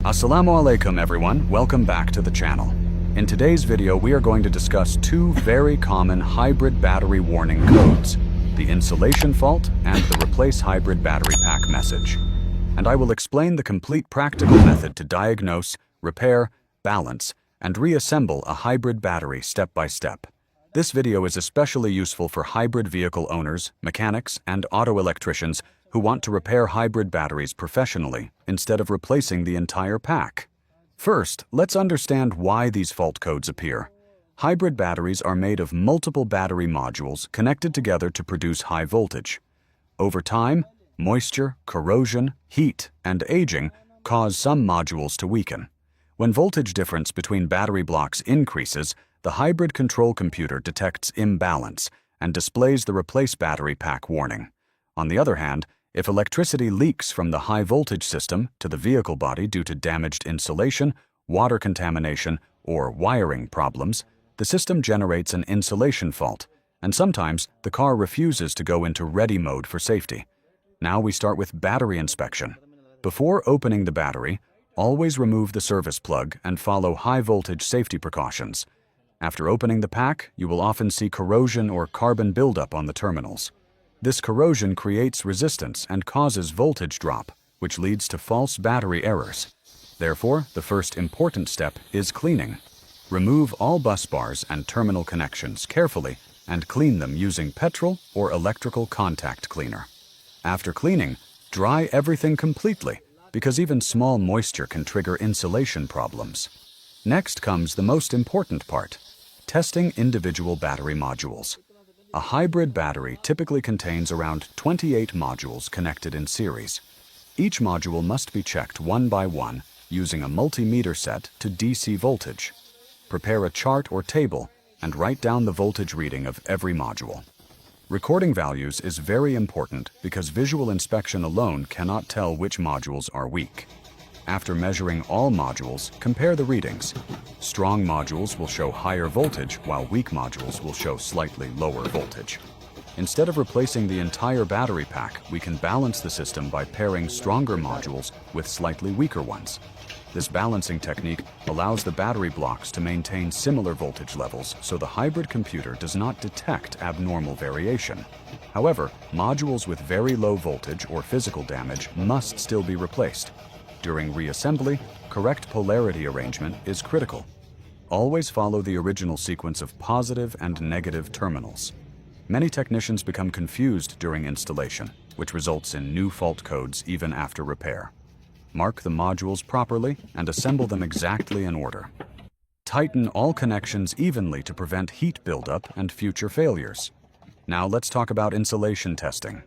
Assalamu alaikum everyone, welcome back to the channel. In today's video we are going to discuss two very common hybrid battery warning codes, the insulation fault and the replace hybrid battery pack message. And I will explain the complete practical method to diagnose, repair, balance, and reassemble a hybrid battery step by step. This video is especially useful for hybrid vehicle owners, mechanics, and auto electricians who want to repair hybrid batteries professionally instead of replacing the entire pack. First, let's understand why these fault codes appear. Hybrid batteries are made of multiple battery modules connected together to produce high voltage. Over time, moisture, corrosion, heat, and aging cause some modules to weaken. When voltage difference between battery blocks increases, the hybrid control computer detects imbalance and displays the replace battery pack warning. On the other hand, if electricity leaks from the high voltage system to the vehicle body due to damaged insulation, water contamination, or wiring problems, the system generates an insulation fault, and sometimes the car refuses to go into ready mode for safety. Now we start with battery inspection. Before opening the battery, always remove the service plug and follow high voltage safety precautions. After opening the pack, you will often see corrosion or carbon buildup on the terminals. This corrosion creates resistance and causes voltage drop, which leads to false battery errors. Therefore, the first important step is cleaning. Remove all bus bars and terminal connections carefully and clean them using petrol or electrical contact cleaner. After cleaning, dry everything completely, because even small moisture can trigger insulation problems. Next comes the most important part: testing individual battery modules. A hybrid battery typically contains around 28 modules connected in series. Each module must be checked one by one using a multimeter set to DC voltage. Prepare a chart or table and write down the voltage reading of every module. Recording values is very important because visual inspection alone cannot tell which modules are weak. After measuring all modules, compare the readings. Strong modules will show higher voltage, while weak modules will show slightly lower voltage. Instead of replacing the entire battery pack, we can balance the system by pairing stronger modules with slightly weaker ones. This balancing technique allows the battery blocks to maintain similar voltage levels so the hybrid computer does not detect abnormal variation. However, modules with very low voltage or physical damage must still be replaced. During reassembly, correct polarity arrangement is critical. Always follow the original sequence of positive and negative terminals. Many technicians become confused during installation, which results in new fault codes even after repair. Mark the modules properly and assemble them exactly in order. Tighten all connections evenly to prevent heat buildup and future failures. Now let's talk about insulation testing.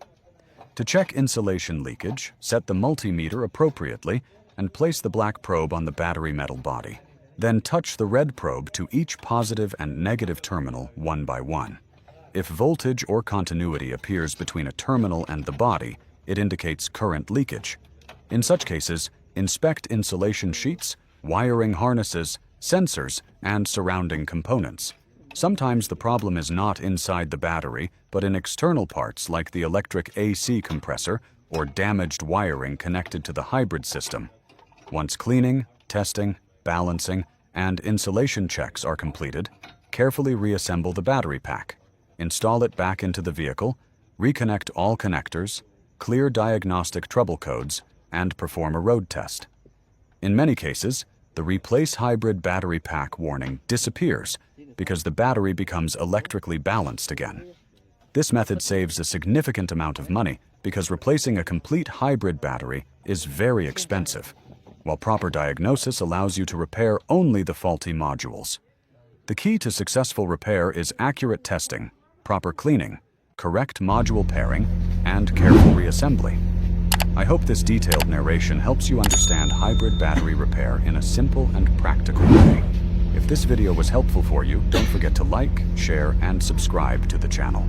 To check insulation leakage, set the multimeter appropriately and place the black probe on the battery metal body. Then touch the red probe to each positive and negative terminal one by one. If voltage or continuity appears between a terminal and the body, it indicates current leakage. In such cases, inspect insulation sheets, wiring harnesses, sensors, and surrounding components. Sometimes the problem is not inside the battery, but in external parts like the electric AC compressor or damaged wiring connected to the hybrid system. Once cleaning, testing, balancing, and insulation checks are completed, carefully reassemble the battery pack. Install it back into the vehicle, reconnect all connectors, clear diagnostic trouble codes, and perform a road test. In many cases, the replace hybrid battery pack warning disappears because the battery becomes electrically balanced again. This method saves a significant amount of money because replacing a complete hybrid battery is very expensive, while proper diagnosis allows you to repair only the faulty modules. The key to successful repair is accurate testing, proper cleaning, correct module pairing, and careful reassembly. I hope this detailed narration helps you understand hybrid battery repair in a simple and practical way. If this video was helpful for you, don't forget to like, share, and subscribe to the channel.